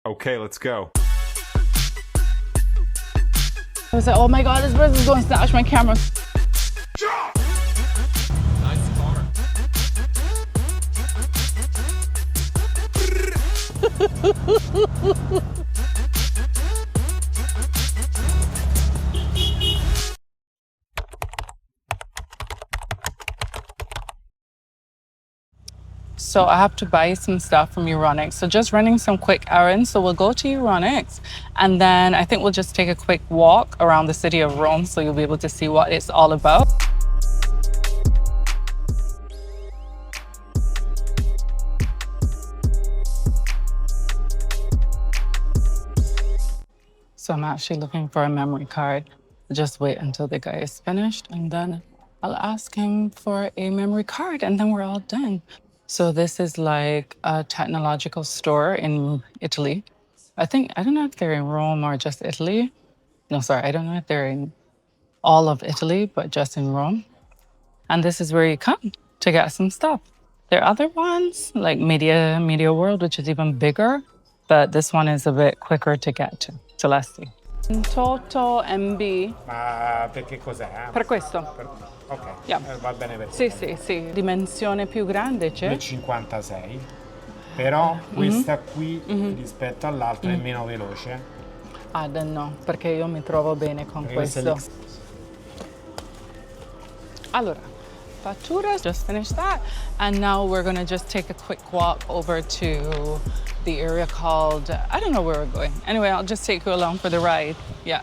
Okay, let's go. I was like, oh my God, this person's going to snatch my camera. Nice car. So I have to buy some stuff from Euronics. So just running some quick errands. So we'll go to Euronics and then I think we'll just take a quick walk around the city of Rome so you'll be able to see what it's all about. So I'm actually looking for a memory card. Just wait until the guy is finished and then I'll ask him for a memory card and then we're all done. So this is like a technological store in Italy. I don't know if they're in Rome or just Italy. No, sorry, I don't know if they're in all of Italy, but just in Rome. And this is where you come to get some stuff. There are other ones like Media World, which is even bigger, but this one is a bit quicker to get to. So let's see. Toto MB. Ma perché cos'è? Per questo. Ok, Yeah. Va bene per Sì, sì, sì. Dimensione più grande c'è? il 56, però questa qui rispetto all'altra è meno veloce. Ah, no, perché io mi trovo bene con Perché questa è questo. Allora, fattura, just finished that. And now we're gonna just take a quick walk over to the area called, I don't know where we're going. Anyway, I'll just take you along for the ride. Yeah.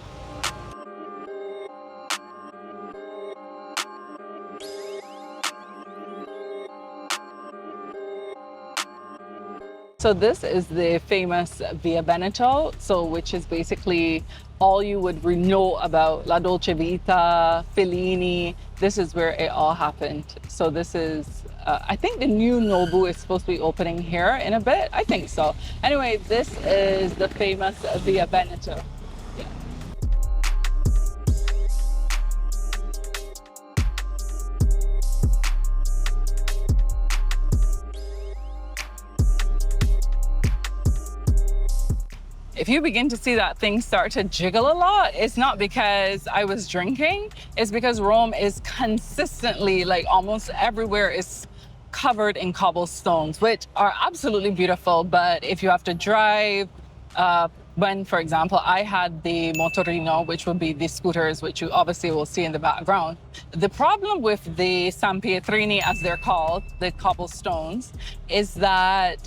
So this is the famous Via Veneto, which is basically all you would know about La Dolce Vita, Fellini. This is where it all happened. So this is, I think the new Nobu is supposed to be opening here in a bit. I think so. Anyway, this is the famous Via Veneto. If you begin to see that thing start to jiggle a lot, it's not because I was drinking, it's because Rome is consistently, like almost everywhere is covered in cobblestones, which are absolutely beautiful. But if you have to drive, when, for example, I had the motorino, which would be the scooters, which you obviously will see in the background. The problem with the San Pietrini, as they're called, the cobblestones, is that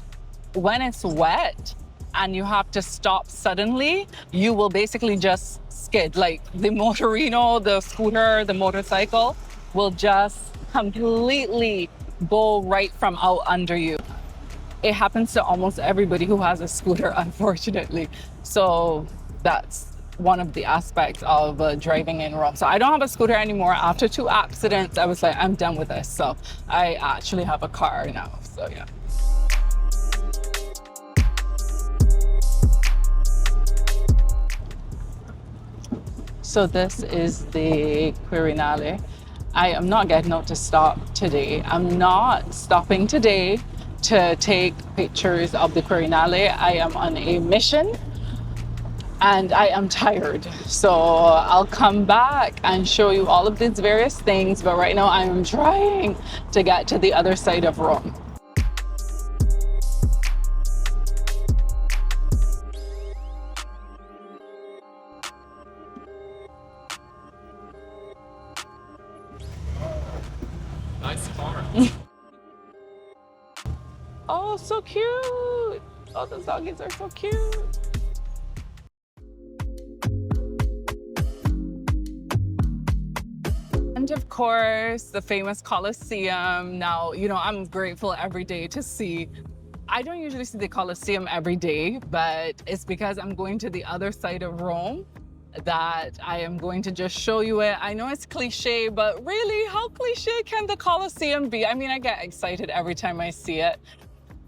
when it's wet, and you have to stop suddenly, you will basically just skid. Like the motorino, the scooter, the motorcycle will just completely go right from out under you. It happens to almost everybody who has a scooter, unfortunately. So that's one of the aspects of driving in Rome. So I don't have a scooter anymore. After 2 accidents, I was like, I'm done with this. So I actually have a car now, so yeah. So this is the Quirinale. I am not getting out to stop today. I'm not stopping today to take pictures of the Quirinale. I am on a mission and I am tired. So I'll come back and show you all of these various things. But right now I am trying to get to the other side of Rome. Nice car. Oh, so cute. Oh, those doggies are so cute. And of course, the famous Colosseum. Now, I'm grateful every day to see. I don't usually see the Colosseum every day, but it's because I'm going to the other side of Rome that I am going to just show you it. I know it's cliche, but really, how cliche can the Colosseum be? I mean, I get excited every time I see it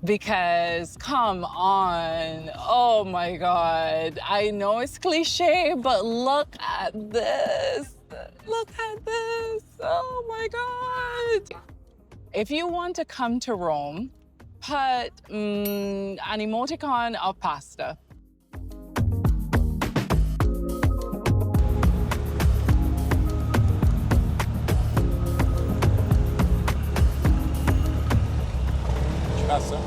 because, come on, oh my God. I know it's cliche, but look at this. Look at this, oh my God. If you want to come to Rome, put an emoticon of pasta. cassa?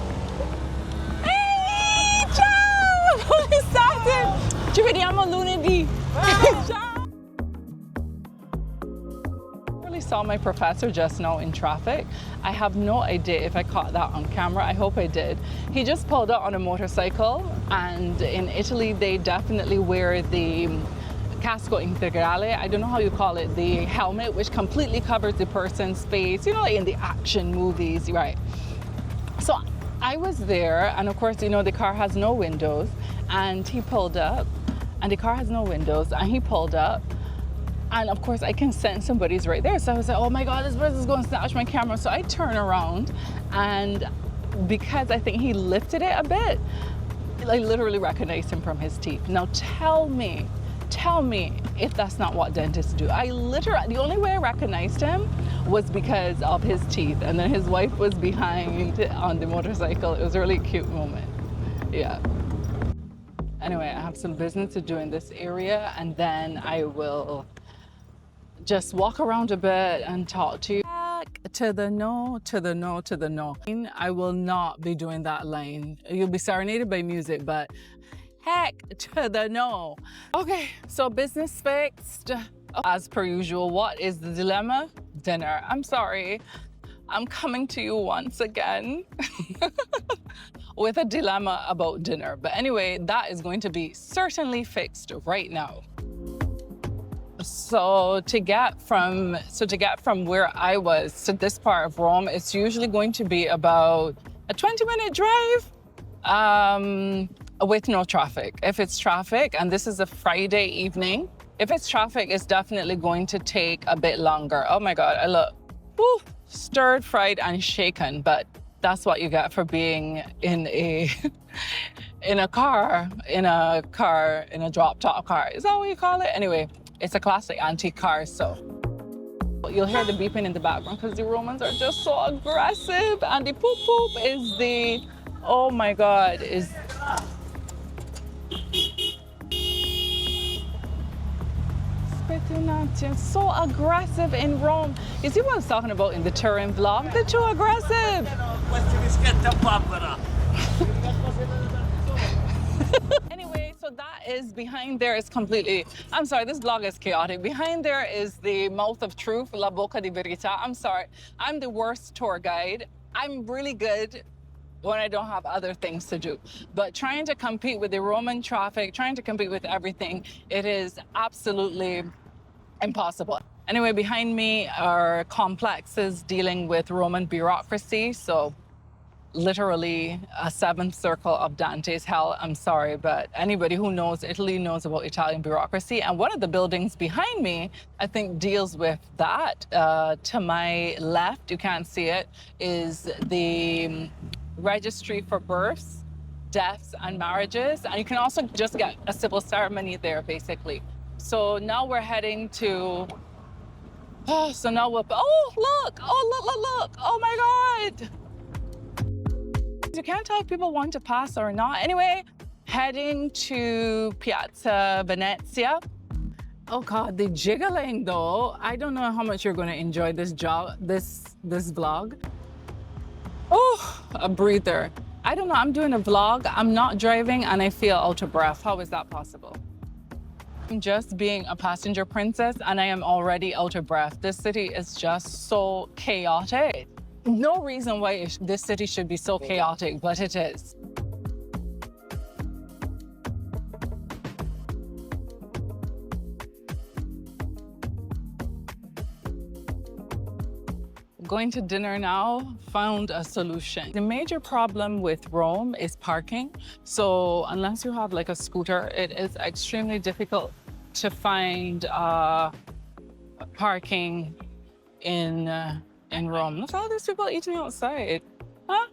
Ehi, ciao! Come state? Ci vediamo lunedì. Ciao! I really saw my professor just now in traffic. I have no idea if I caught that on camera. I hope I did. He just pulled up on a motorcycle, and in Italy they definitely wear the casco integrale. I don't know how you call it, the helmet which completely covers the person's face, you know, like in the action movies, right? So I was there, and of course, you know, the car has no windows, and he pulled up, and the car has no windows, and he pulled up, and of course I can sense somebody's right there. So I was like, oh my God, this person's going to snatch my camera. So I turn around, and because I think he lifted it a bit, I literally recognized him from his teeth. Now tell me if that's not what dentists do. The only way I recognized him was because of his teeth, and then his wife was behind on the motorcycle. It was a really cute moment. Yeah. Anyway, I have some business to do in this area, and then I will just walk around a bit and talk to you. Back to the no, to the no, to the no. I will not be doing that line. You'll be serenaded by music, but heck to the no. Okay, so business fixed. As per usual, what is the dilemma? Dinner. I'm sorry. I'm coming to you once again with a dilemma about dinner. But anyway, that is going to be certainly fixed right now. So to get from where I was to this part of Rome, it's usually going to be about a 20-minute drive with no traffic. If it's traffic, and this is a Friday evening, if it's traffic, it's definitely going to take a bit longer. Oh my God, I look stirred, fried, and shaken, but that's what you get for being in a drop-top car. Is that what you call it? Anyway, it's a classic antique car, so you'll hear the beeping in the background because the Romans are just so aggressive, and the poop poop is the, oh my God, is spitting at you. So aggressive in Rome. You see what I was talking about in the Turin vlog? They're too aggressive. Anyway, so that is behind there is completely, I'm sorry, this vlog is chaotic. Behind there is the mouth of truth, La Bocca di Verità. I'm sorry, I'm the worst tour guide. I'm really good when I don't have other things to do. But trying to compete with the Roman traffic, trying to compete with everything, it is absolutely impossible. Anyway, behind me are complexes dealing with Roman bureaucracy. So literally a seventh circle of Dante's hell. I'm sorry, but anybody who knows Italy knows about Italian bureaucracy. And one of the buildings behind me, I think, deals with that. To my left, you can't see it, is the registry for births, deaths, and marriages. And you can also just get a civil ceremony there, basically. So now we're heading to, oh look, oh my God. You can't tell if people want to pass or not. Anyway, heading to Piazza Venezia. Oh God, the jiggling though. I don't know how much you're going to enjoy this vlog. Oh, a breather. I don't know, I'm doing a vlog, I'm not driving, and I feel out of breath. How is that possible? I'm just being a passenger princess, and I am already out of breath. This city is just so chaotic. No reason why this city should be so chaotic, but it is. Going to dinner now, found a solution. The major problem with Rome is parking. So unless you have like a scooter, it is extremely difficult to find parking in Rome. Look at all these people eating outside. Huh?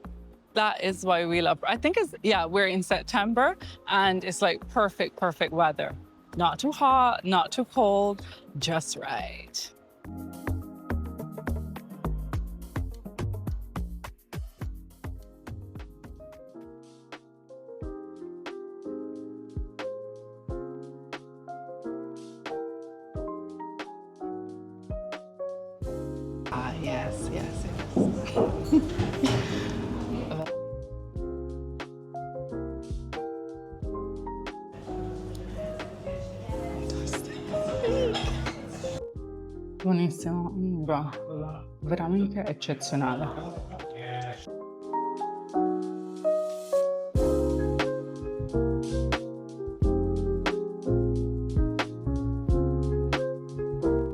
That is why we love, I think it's, yeah, we're in September and it's like perfect weather. Not too hot, not too cold, just right. Yes. Buonissimo, veramente eccezionale.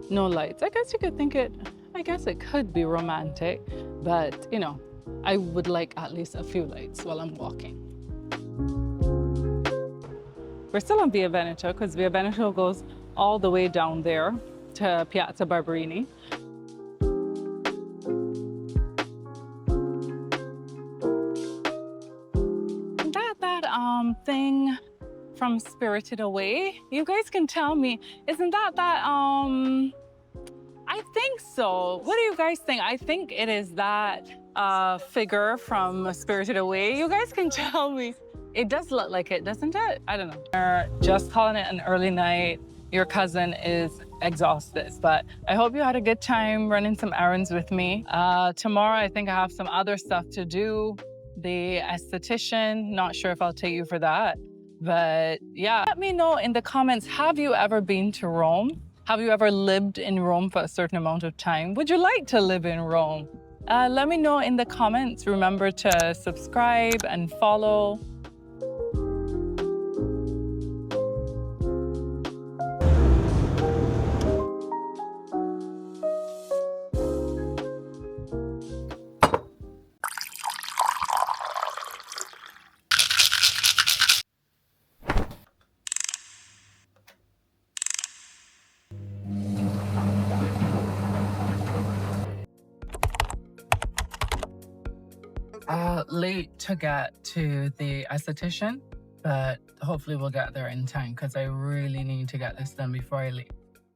No lights. I guess you could think I guess it could be romantic, but you know, I would like at least a few lights while I'm walking. We're still on Via Veneto because Via Veneto goes all the way down there to Piazza Barberini. That thing from Spirited Away? You guys can tell me, isn't that I think so. What do you guys think? I think it is that figure from Spirited Away. You guys can tell me. It does look like it, doesn't it? I don't know. We're just calling it an early night. Your cousin is exhausted, but I hope you had a good time running some errands with me. Tomorrow, I think I have some other stuff to do. The esthetician, not sure if I'll take you for that, but yeah. Let me know in the comments, have you ever been to Rome? Have you ever lived in Rome for a certain amount of time? Would you like to live in Rome? Let me know in the comments. Remember to subscribe and follow. Late to get to the esthetician, but hopefully we'll get there in time because I really need to get this done before I leave.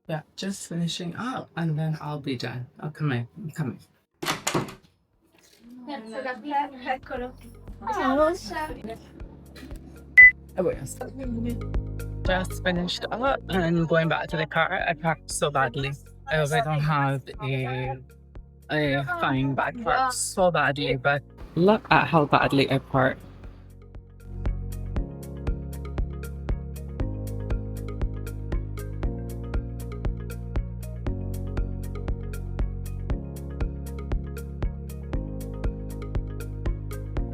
Yeah, just finishing up and then I'll be done. I'll come in. I'm coming. Just finished up and going back to the car. I parked so badly. I hope I don't have a fine back park so badly, but look at how badly I parked.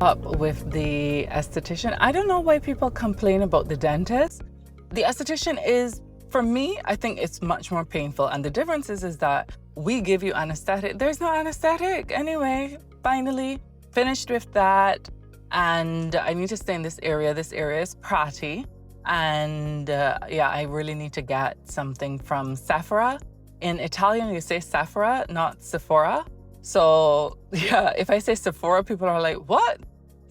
Up with the esthetician. I don't know why people complain about the dentist. The esthetician is, for me, I think it's much more painful. And the difference is that we give you anesthetic. There's no anesthetic. Anyway, finally finished with that. And I need to stay in this area. This area is Prati. And yeah, I really need to get something from Sephora. In Italian, you say Sephora, not Sephora. So yeah, if I say Sephora, people are like, what?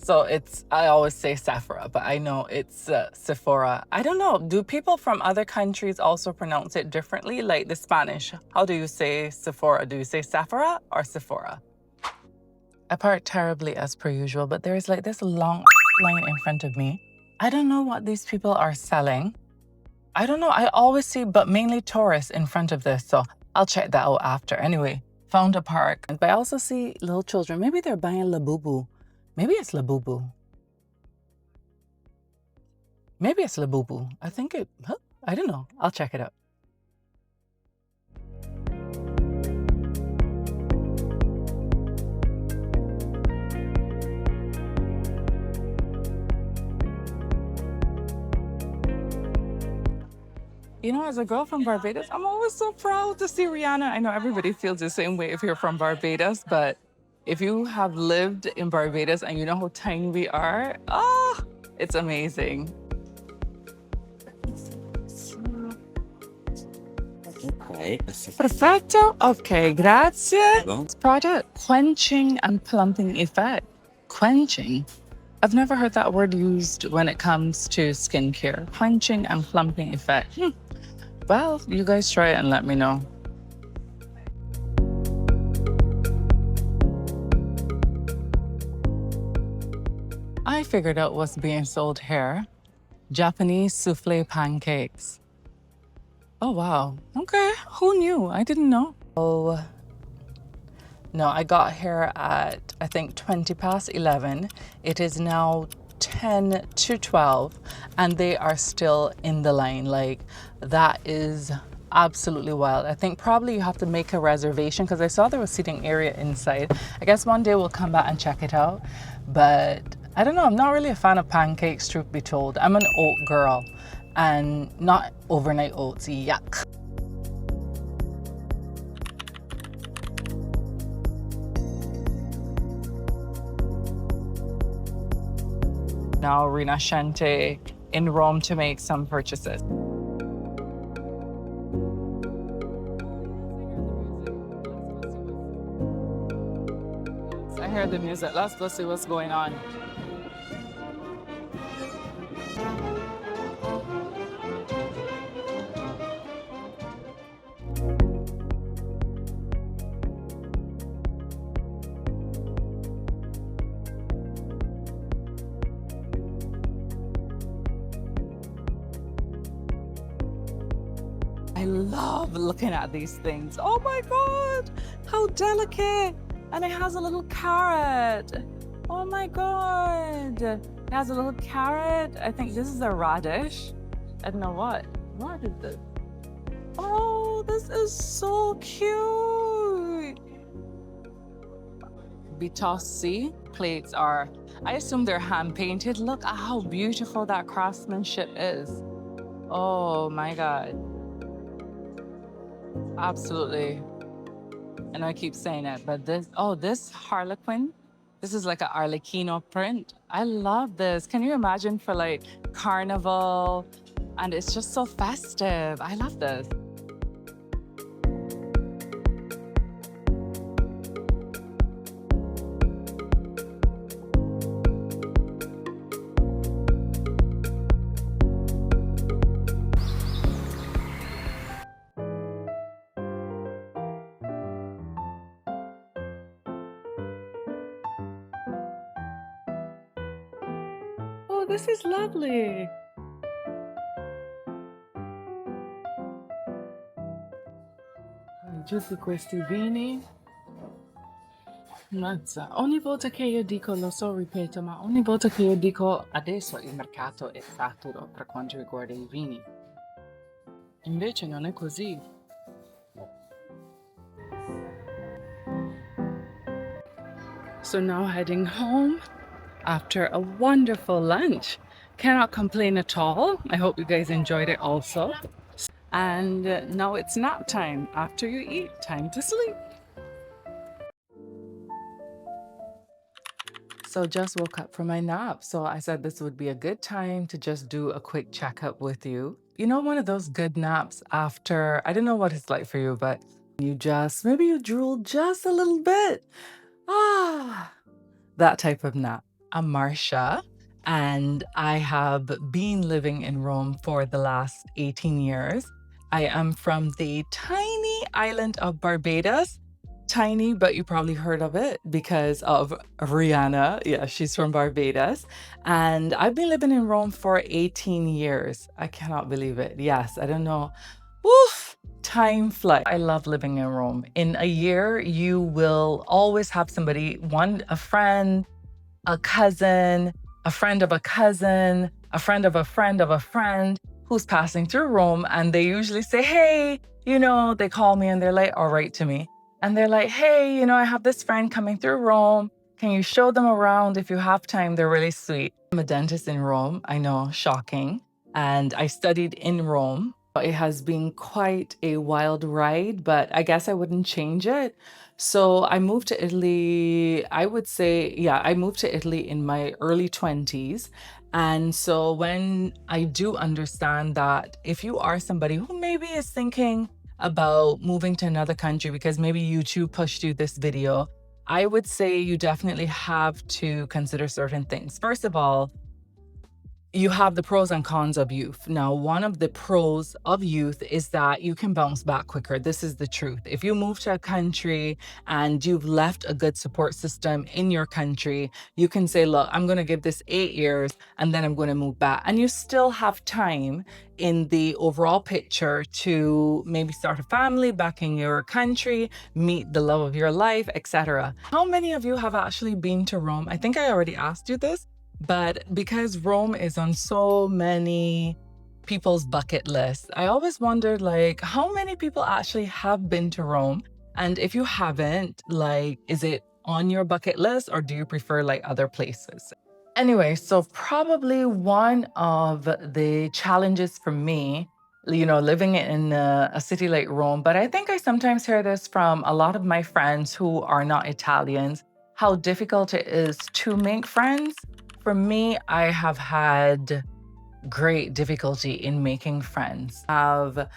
So I always say Sephora, but I know it's Sephora. I don't know, do people from other countries also pronounce it differently? Like the Spanish, how do you say Sephora? Do you say Sephora or Sephora? I parked terribly as per usual, but there is like this long line in front of me. I don't know what these people are selling. I don't know, I always see, but mainly tourists in front of this. So I'll check that out after. Anyway, found a park. But I also see little children. Maybe they're buying Labubu. Maybe it's Labubu. Maybe it's Labubu. I think I don't know. I'll check it out. You know, as a girl from Barbados, I'm always so proud to see Rihanna. I know everybody feels the same way if you're from Barbados, but if you have lived in Barbados and you know how tiny we are, it's amazing. Okay. Perfetto. Okay, grazie. This product, quenching and plumping effect. Quenching. I've never heard that word used when it comes to skincare. Quenching and plumping effect. Well, you guys try it and let me know. I figured out what's being sold here. Japanese souffle pancakes. Oh, wow. Okay, who knew? I didn't know. Oh, no, I got here at, I think, 11:20. It is now 10 to 12, and they are still in the line. Like, that is absolutely wild. I think probably you have to make a reservation because I saw there was seating area inside. I guess one day we'll come back and check it out. But I don't know, I'm not really a fan of pancakes, truth be told. I'm an oat girl and not overnight oats. Yuck. Now Rinascente in Rome to make some purchases. I heard the music. Let's go see what's going on. I love looking at these things. Oh my God, how delicate. And it has a little carrot. Oh my God. It has a little carrot. I think this is a radish. I don't know what. What is this? Oh, this is so cute. Bitossi plates are, I assume they're hand painted. Look at how beautiful that craftsmanship is. Oh my God. Absolutely. And I keep saying it, but this Harlequin, this is like an Arlecchino print. I love this. Can you imagine for like carnival? And it's just so festive. I love this. Oh, this is lovely. Giusto questi vini. Mazza, ogni volta che io dico, lo so, ripeto, ma ogni volta che io dico adesso il mercato è saturo per quanto riguarda i vini. Invece non è così. So now heading home after a wonderful lunch. Cannot complain at all. I hope you guys enjoyed it also. And now it's nap time. After you eat, time to sleep. So just woke up from my nap. So I said this would be a good time to just do a quick checkup with you. You know, one of those good naps after, I don't know what it's like for you, but maybe you drool just a little bit. That type of nap. I'm Marcia, and I have been living in Rome for the last 18 years. I am from the tiny island of Barbados. Tiny, but you probably heard of it because of Rihanna. Yeah, she's from Barbados. And I've been living in Rome for 18 years. I cannot believe it. Yes, I don't know. Woof! Time flies. I love living in Rome. In a year, you will always have somebody, a friend, a cousin, a friend of a cousin, a friend of a friend of a friend who's passing through Rome. And they usually say, hey, they call me and they're like, all right to me. And they're like, hey, I have this friend coming through Rome. Can you show them around if you have time? They're really sweet. I'm a dentist in Rome. I know, shocking. And I studied in Rome. It has been quite a wild ride, but I guess I wouldn't change it. So I moved to Italy, I moved to Italy in my early 20s. And so when I do understand that if you are somebody who maybe is thinking about moving to another country because maybe YouTube pushed you this video, I would say you definitely have to consider certain things. First of all, you have the pros and cons of youth. Now, one of the pros of youth is that you can bounce back quicker. This is the truth. If you move to a country and you've left a good support system in your country, you can say, look, I'm going to give this 8 years and then I'm going to move back. And you still have time in the overall picture to maybe start a family back in your country, meet the love of your life, etc. How many of you have actually been to Rome? I think I already asked you this. But because Rome is on so many people's bucket list. I always wondered, like, how many people actually have been to Rome? And if you haven't, like, is it on your bucket list, or do you prefer like other places? Anyway, so probably one of the challenges for me, living in a city like Rome, but I think I sometimes hear this from a lot of my friends who are not Italians, how difficult it is to make friends. For me, I have had great difficulty in making friends. Have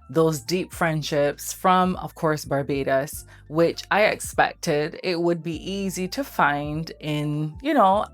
those deep friendships from, of course, Barbados, which I expected it would be easy to find in,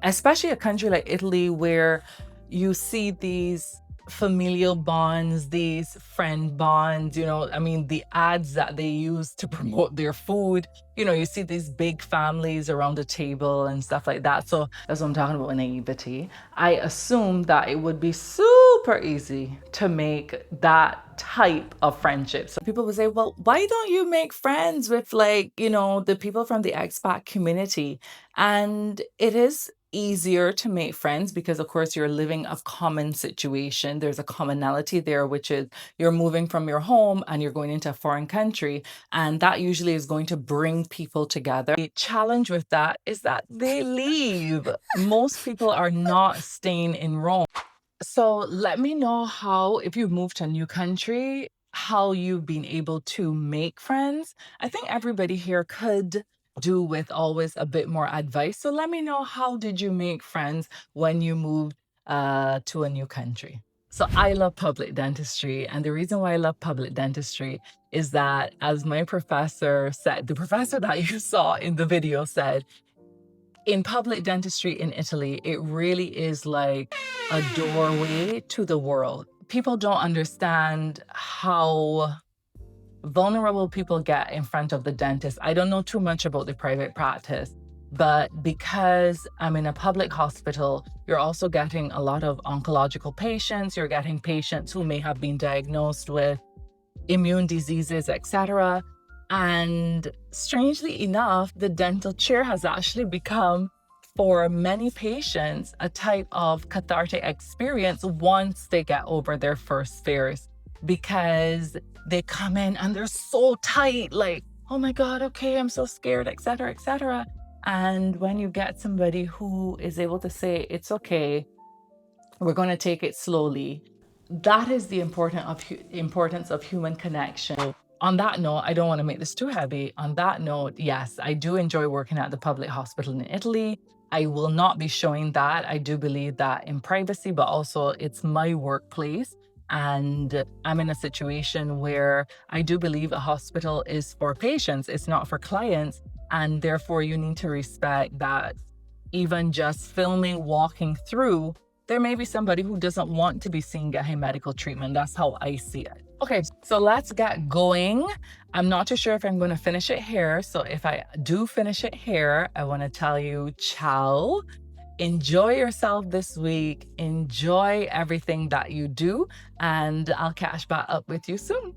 especially a country like Italy, where you see these familial bonds, these friend bonds, the ads that they use to promote their food, you see these big families around the table and stuff like that. So that's what I'm talking about, naivety. I assumed that it would be super easy to make that type of friendship. So people would say, well, why don't you make friends with the people from the expat community? And it is easier to make friends because, of course, you're living a common situation. There's a commonality there, which is you're moving from your home and you're going into a foreign country. And that usually is going to bring people together. The challenge with that is that they leave. Most people are not staying in Rome. So let me know how, if you've moved to a new country, how you've been able to make friends. I think everybody here could do with always a bit more advice. So let me know, how did you make friends when you moved to a new country? So I love public dentistry. And the reason why I love public dentistry is that, as my professor said, the professor that you saw in the video said, in public dentistry in Italy, it really is like a doorway to the world. People don't understand how vulnerable people get in front of the dentist. I don't know too much about the private practice, but because I'm in a public hospital, you're also getting a lot of oncological patients. You're getting patients who may have been diagnosed with immune diseases, etc. And strangely enough, the dental chair has actually become, for many patients, a type of cathartic experience once they get over their first fears, because they come in and they're so tight, like, oh my God, okay, I'm so scared, etc., etc. And when you get somebody who is able to say, it's okay, we're going to take it slowly, that is the importance of human connection. On that note, I don't want to make this too heavy. On that note, yes, I do enjoy working at the public hospital in Italy. I will not be showing that. I do believe that in privacy, but also it's my workplace. And I'm in a situation where I do believe a hospital is for patients, it's not for clients. And therefore, you need to respect that even just filming, walking through, there may be somebody who doesn't want to be seen getting medical treatment. That's how I see it. Okay, so let's get going. I'm not too sure if I'm going to finish it here. So if I do finish it here, I want to tell you, ciao. Enjoy yourself this week. Enjoy everything that you do. And I'll catch back up with you soon.